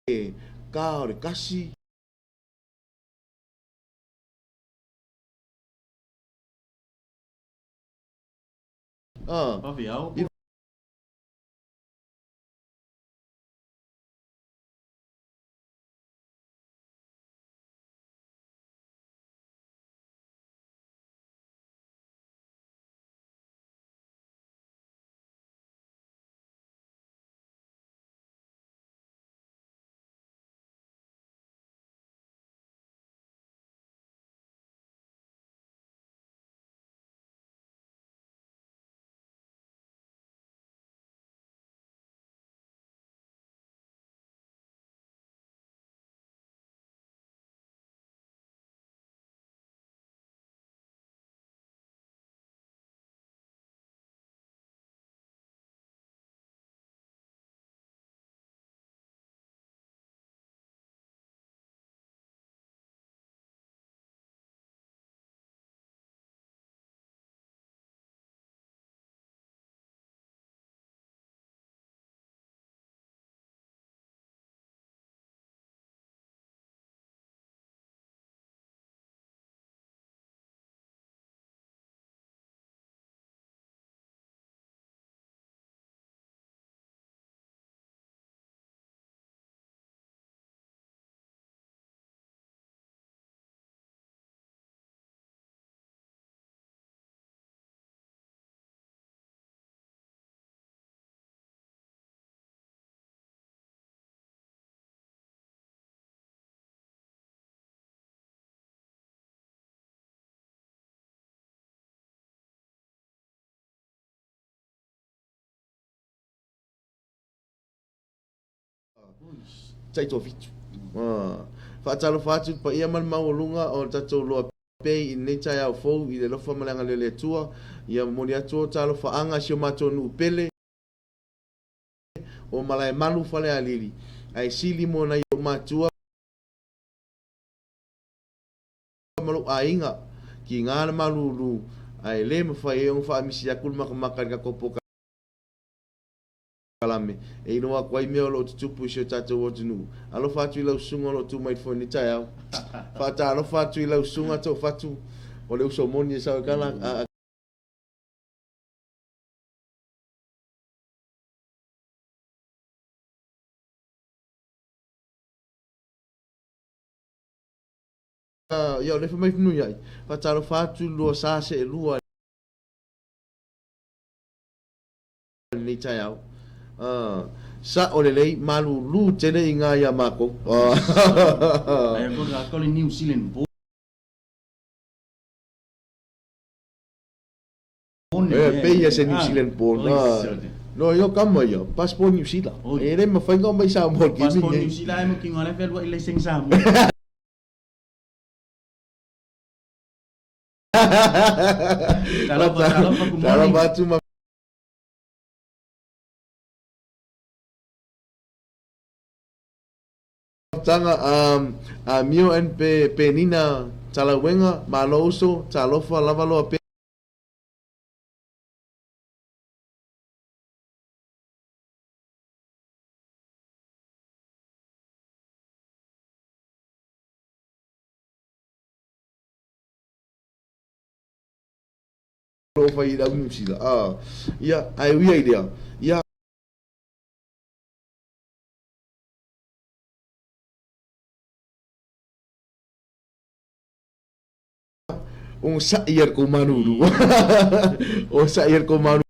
ka o le kasi Paviao. tai to fitu fa talo fatu pa ia mal maulunga o tatou loa pei i nei tai au fou i le lofa malanga le tua ia moni atu talo fa anga si o matou nu pele o malai malu fale alili ai sili mo na o matua malu ainga ki ngana malulu ai le mafai e fa misi akul makamaka ka kopo kalame e ino wa kwai meo lo tupu sio tatou o tunu alo fatu ila usunga lo tu mai fo ni tai au fata alo fatu ila usunga to fatu o le uso moni sa kala ia le fa mai funu ia fata alo fatu lo sa se lua ni tai au sa o le lei malu lu tele inga ia mako Ai ko ga ko le New Zealand bo. Pe ia se New Zealand Ball no yo kama ia passport New Zealand e le mafai ngo mai sa mo ki Passport New Zealand mo ki ngale fel wa ile sing sa mo. Kalau batu ma tanga mio en pe nina talawenga maloso talofa lavalo pe lo fai da New Zealand ia ai wi idea ia un sa ier ko manu o sa ier ko manu